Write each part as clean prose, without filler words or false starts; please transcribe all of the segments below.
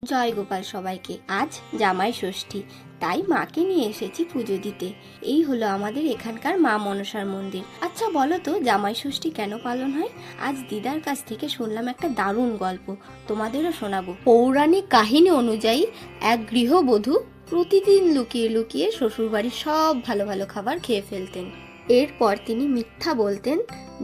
জয় গোপাল সবাইকে। আজ জামাই ষষ্ঠী, তাই মাকে নিয়ে এসেছি পুজো দিতে। এই হলো আমাদের এখানকার মা মনসার মন্দির। আচ্ছা বলো তো, জামাই ষষ্ঠী কেন পালন হয়? আজ দিদার কাছ থেকে শুনলাম একটা দারুণ গল্প, তোমাদেরও শোনাবো। পৌরাণিক কাহিনী অনুযায়ী এক গৃহবধূ প্রতিদিন লুকিয়ে লুকিয়ে শ্বশুরবাড়ির সব ভালো ভালো খাবার খেয়ে ফেলতেন। এরপর তিনি মিথ্যা বলতেন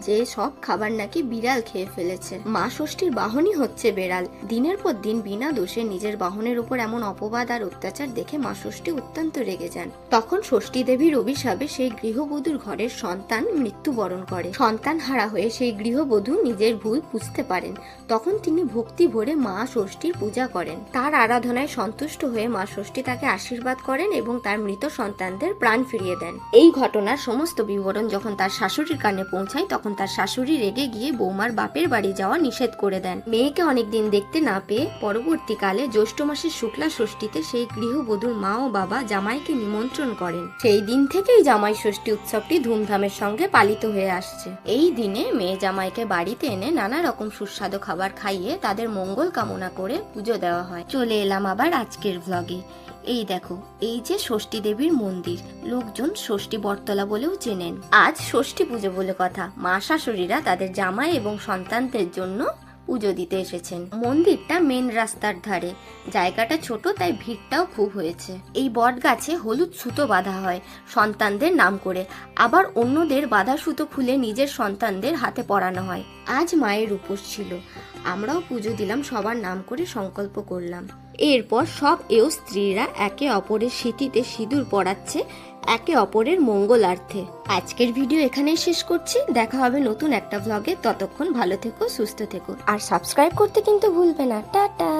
যে সব খাবার নাকি বিড়াল খেয়ে ফেলেছে। মা ষষ্ঠীর বাহনই হচ্ছে বেড়াল। দিনের পর দিন বিনা দোষে নিজের বাহনের উপর এমন অপবাদ আর অত্যাচার দেখে মা ষষ্ঠী অত্যন্ত রেগে যান। তখন ষষ্ঠী দেবীর অভিশাপে সেই গৃহবধূর ঘরের সন্তান মৃত্যুবরণ করে। সন্তান হারা হয়ে সেই গৃহবধূ নিজের ভুল বুঝতে পারেন। তখন তিনি ভক্তি ভরে মা ষষ্ঠীর পূজা করেন। তার আরাধনায় সন্তুষ্ট হয়ে মা ষষ্ঠী তাকে আশীর্বাদ করেন এবং তার মৃত সন্তানদের প্রাণ ফিরিয়ে দেন। এই ঘটনার সমস্ত বিবরণ যখন তার শাশুড়ির কানে পৌঁছায়, তখন তার শাশুড়ি রেগে গিয়ে বৌমার বাপের বাড়ি যাওয়া নিষেধ করে দেন। মেয়েকে অনেকদিন দেখতে না পেয়ে পরবর্তীকালে জ্যৈষ্ঠ মাসের শুক্লা ষষ্ঠীতে সেই গৃহবধূর মা ও বাবা জামাইকে নিমন্ত্রণ করেন। সেই দিন থেকেই জামাই ষষ্ঠী উৎসবটি ধুমধামের সঙ্গে পালিত হয়ে আসছে। এই দিনে মেয়ে জামাইকে বাড়িতে এনে নানা রকম সুস্বাদু খাবার খাইয়ে তাদের মঙ্গল কামনা করে পুজো দেওয়া হয়। চলে এলাম আবার আজকের ভ্লগে। এই দেখো, এই যে ষষ্ঠী দেবীর মন্দির, লোকজন ষষ্ঠী বটতলা বলেও চেনেন। আজ ষষ্ঠী পুজো বলে কথা, মা শাশুড়িরা তাদের জামাই এবং সন্তানদের জন্য পুজো দিতে এসেছেন। মন্দিরটা মেন রাস্তার ধারে, জায়গাটা ছোট তাই ভিড়টাও খুব হয়েছে। এই বট গাছে হলুদ সুতো বাঁধা হয় সন্তানদের নাম করে, আবার অন্যদের বাঁধা সুতো খুলে নিজের সন্তানদের হাতে পরানো হয়। আজ মায়ের উপোস ছিল, আমরাও পুজো দিলাম, সবার নাম করে সংকল্প করলাম। এরপর সব এও স্ত্রীরা একে অপরের সিঁথিতে সিঁদুর পরাচ্ছে একে অপরের মঙ্গলার্থে। আজকের ভিডিও এখানেই শেষ করছি। দেখা হবে নতুন একটা ভ্লগে। ততক্ষণ ভালো থেকো, সুস্থ থেকো, আর সাবস্ক্রাইব করতে কিন্তু ভুলবে না। টাটা।